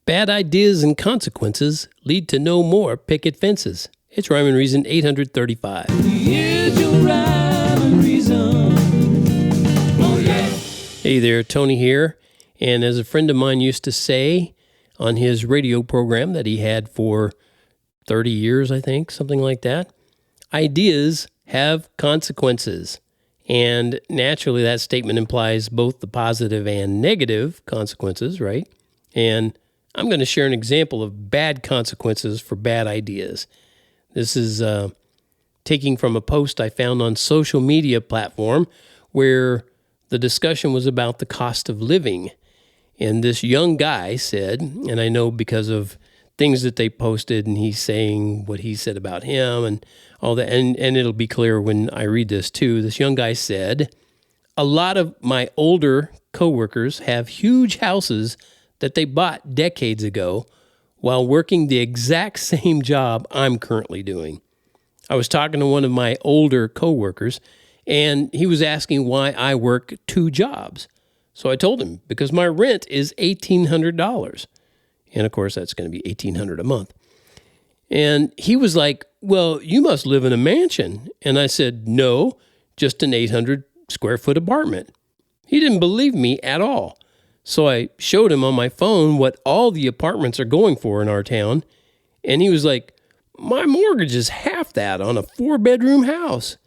Bad ideas and consequences lead to no more picket fences. It's Rhyme and Reason 835. Here's your Rhyme and Reason. Oh, yeah. Hey there, Tony here. And as a friend of mine used to say on his radio program that he had for 30 years, I think, something like that, ideas have consequences. And naturally, that statement implies both the positive and negative consequences, right? And I'm going to share an example of bad consequences for bad ideas. This is taking from a post I found on social media platform where the discussion was about the cost of living. And this young guy said, and I know because of things that they posted and he's saying what he said about him and all that, and it'll be clear when I read this too. This young guy said, a lot of my older coworkers have huge houses that they bought decades ago while working the exact same job I'm currently doing. I was talking to one of my older coworkers, and he was asking why I work two jobs. So I told him, because my rent is $1,800. And of course, that's going to be $1,800 a month. And he was like, well, you must live in a mansion. And I said, no, just an 800 square foot apartment. He didn't believe me at all. So I showed him on my phone what all the apartments are going for in our town. And he was like, my mortgage is half that on a 4-bedroom house.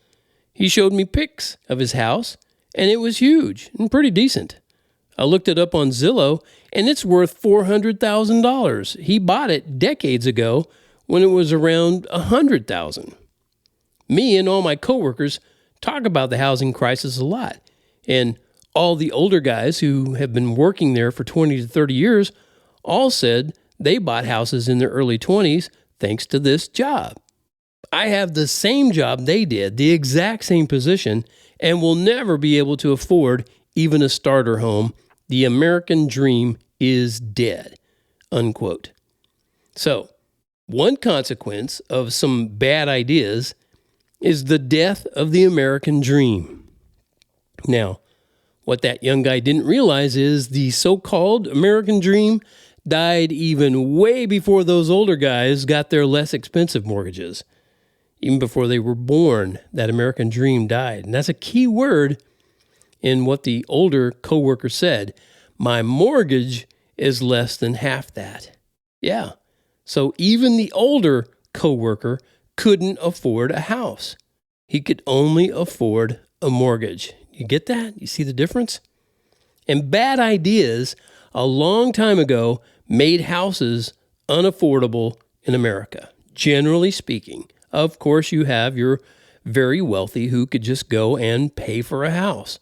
He showed me pics of his house, and it was huge and pretty decent. I looked it up on Zillow, and it's worth $400,000. He bought it decades ago when it was around $100,000. Me and all my coworkers talk about the housing crisis a lot, and all the older guys who have been working there for 20 to 30 years all said they bought houses in their early 20s thanks to this job. I have the same job they did, the exact same position, and will never be able to afford even a starter home. The American dream is dead, unquote. So, one consequence of some bad ideas is the death of the American dream. Now, what that young guy didn't realize is the so-called American dream died even way before those older guys got their less expensive mortgages. Even before they were born, that American dream died. And that's a key word in what the older coworker said. My mortgage is less than half that. Yeah. So even the older coworker couldn't afford a house. He could only afford a mortgage. You get that? You see the difference? And bad ideas a long time ago made houses unaffordable in America, generally speaking. Of course, you have your very wealthy who could just go and pay for a house,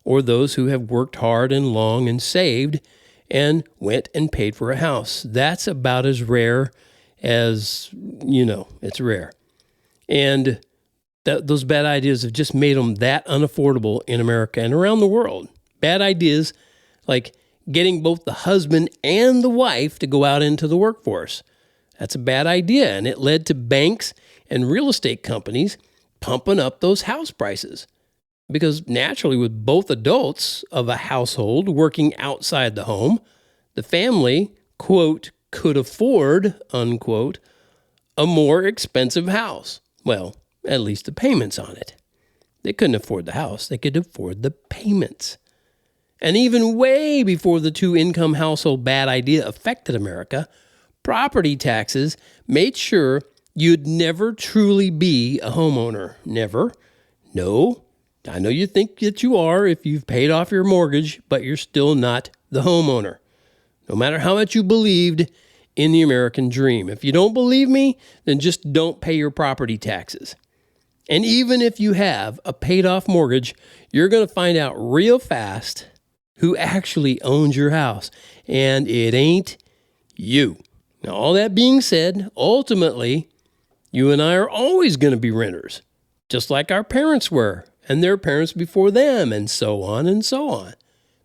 or those who have worked hard and long and saved and went and paid for a house. That's about as rare as, it's rare. And those bad ideas have just made them that unaffordable in America and around the world. Bad ideas like getting both the husband and the wife to go out into the workforce. That's a bad idea, and it led to banks and real estate companies pumping up those house prices. Because naturally, with both adults of a household working outside the home, the family, quote, could afford, unquote, a more expensive house. Well, at least the payments on it. They couldn't afford the house. They could afford the payments. And even way before the two-income household bad idea affected America, property taxes made sure you'd never truly be a homeowner. Never. No. I know you think that you are if you've paid off your mortgage, but you're still not the homeowner. No matter how much you believed in the American dream. If you don't believe me, then just don't pay your property taxes. And even if you have a paid-off mortgage, you're going to find out real fast who actually owns your house. And it ain't you. Now, all that being said, ultimately, you and I are always going to be renters, just like our parents were, and their parents before them, and so on and so on.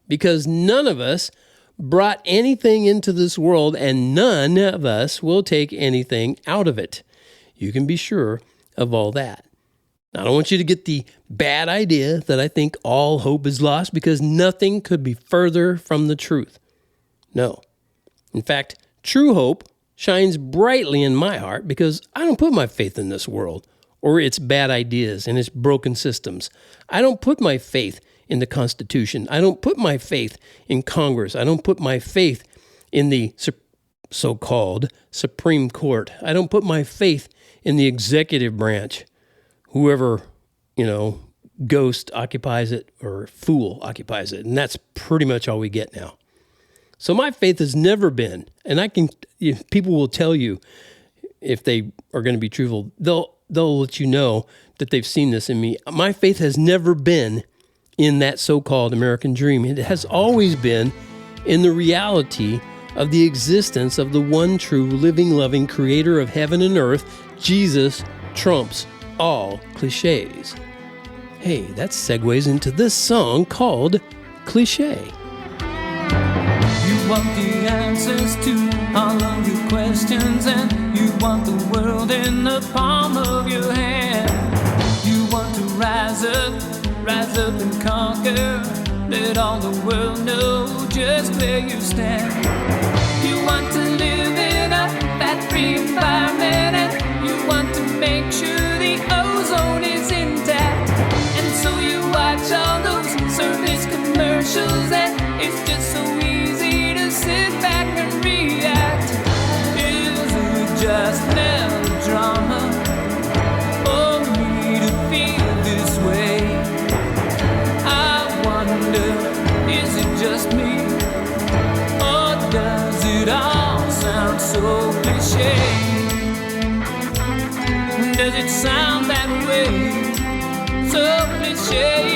Because none of us brought anything into this world, and none of us will take anything out of it. You can be sure of all that. I don't want you to get the bad idea that I think all hope is lost, because nothing could be further from the truth. No. In fact, True hope shines brightly in my heart because I don't put my faith in this world or its bad ideas and its broken systems. I don't put my faith in the Constitution. I don't put my faith in Congress. I don't put my faith in the so-called Supreme Court. I don't put my faith in the executive branch, whoever, ghost occupies it or fool occupies it. And that's pretty much all we get now. So my faith has never been, and people will tell you if they are going to be truthful, they'll let you know that they've seen this in me. My faith has never been in that so-called American dream. It has always been in the reality of the existence of the one true, living, loving creator of heaven and earth. Jesus trumps all cliches. Hey, that segues into this song called Cliche. You want the answers to all of your questions, and you want the world in the palm of your hand. You want to rise up and conquer. Let all the world know just where you stand. You want to live in a fat-free environment, and you want to make sure the ozone is intact. And so you watch all those service commercials, and it's just so easy to sit back and react. Is it just melodrama for me to feel this way? I wonder, is it just me, or does it all sound so cliche? Does it sound that way? So cliche.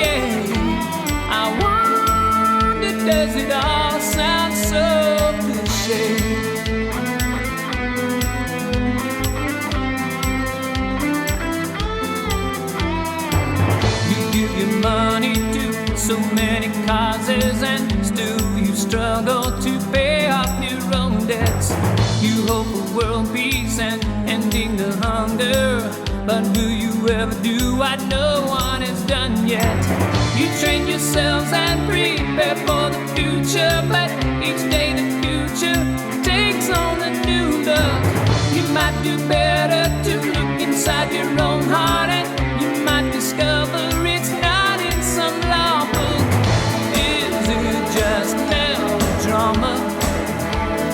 I wonder, does it all sound so cliche? You give your money to so many causes, and still you struggle to pay off your own debts. You hope for world peace and ending the hunger, but will you ever do what no one has done yet? You train yourselves and prepare for the future, but each day the future takes on a new look. You might do better to look inside your own heart, and you might discover it's not in some law book. Is it just melodrama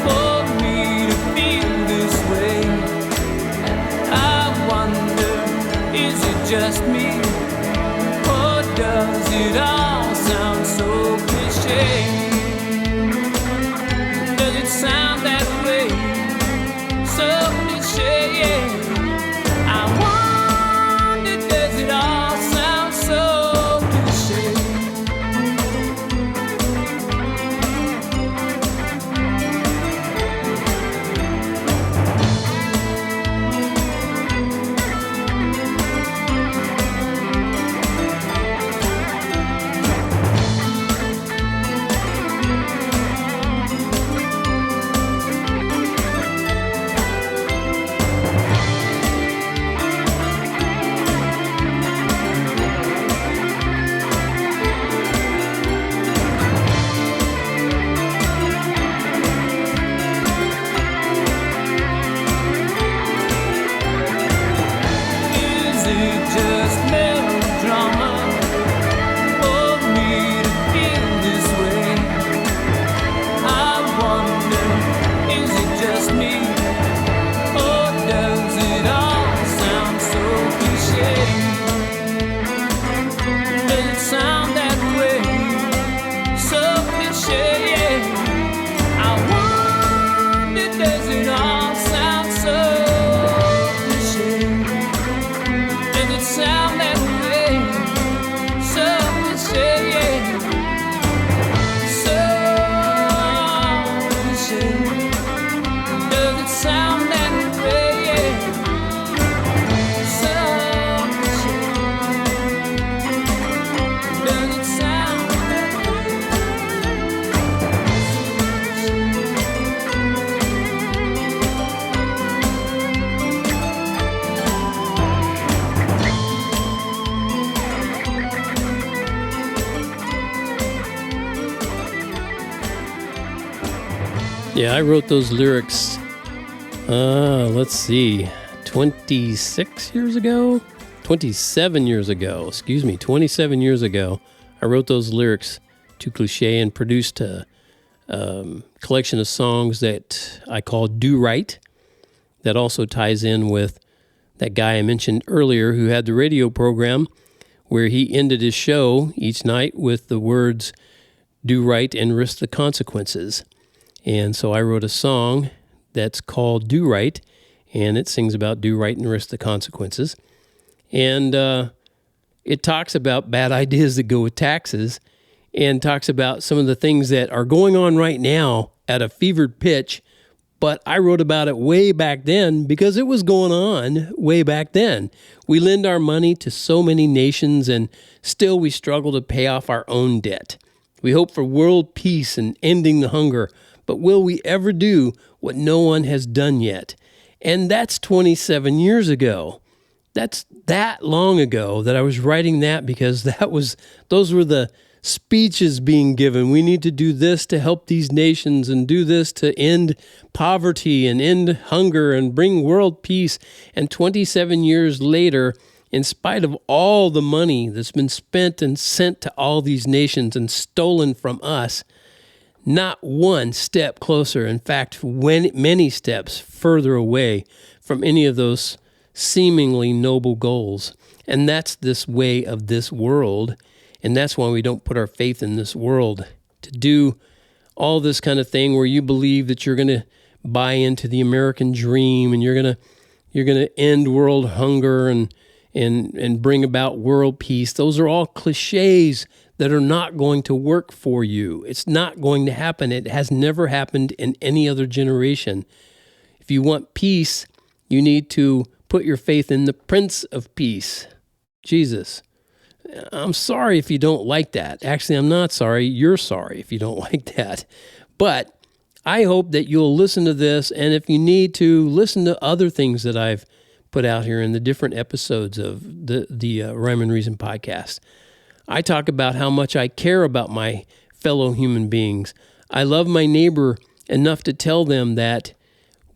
for me to feel this way? I wonder, is it just me, or does it all sound so cliche? Does it sound that way? So cliche, yeah. I wonder, does it all sound so cliche? Yeah, I wrote those lyrics, let's see, 27 years ago, I wrote those lyrics to Cliché and produced a collection of songs that I call Do Right, that also ties in with that guy I mentioned earlier who had the radio program where he ended his show each night with the words, do right and risk the consequences. And so I wrote a song that's called Do Right, and it sings about do right and risk the consequences. And it talks about bad ideas that go with taxes and talks about some of the things that are going on right now at a fevered pitch. But I wrote about it way back then because it was going on way back then. We lend our money to so many nations and still we struggle to pay off our own debt. We hope for world peace and ending the hunger, but will we ever do what no one has done yet? And that's 27 years ago. That's that long ago that I was writing that because those were the speeches being given. We need to do this to help these nations and do this to end poverty and end hunger and bring world peace. And 27 years later, in spite of all the money that's been spent and sent to all these nations and stolen from us, not one step closer. In fact, many steps further away from any of those seemingly noble goals. And that's this way of this world. And that's why we don't put our faith in this world to do all this kind of thing where you believe that you're going to buy into the American dream and you're going to end world hunger and bring about world peace. Those are all cliches that are not going to work for you. It's not going to happen. It has never happened in any other generation. If you want peace, you need to put your faith in the Prince of Peace, Jesus. I'm sorry if you don't like that. Actually, I'm not sorry. You're sorry if you don't like that. But I hope that you'll listen to this, and if you need to, listen to other things that I've put out here in the different episodes of the Rhyme and Reason podcast. I talk about how much I care about my fellow human beings. I love my neighbor enough to tell them that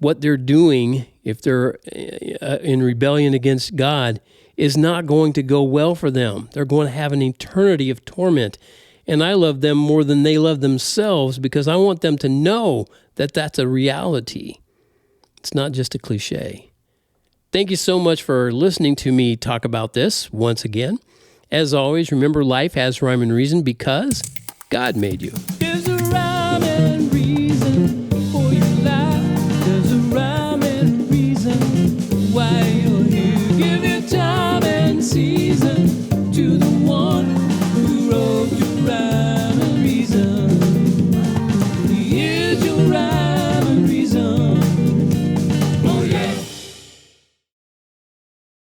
what they're doing, if they're in rebellion against God, is not going to go well for them. They're going to have an eternity of torment. And I love them more than they love themselves because I want them to know that that's a reality. It's not just a cliche. Thank you so much for listening to me talk about this once again. As always, remember life has rhyme and reason because God made you.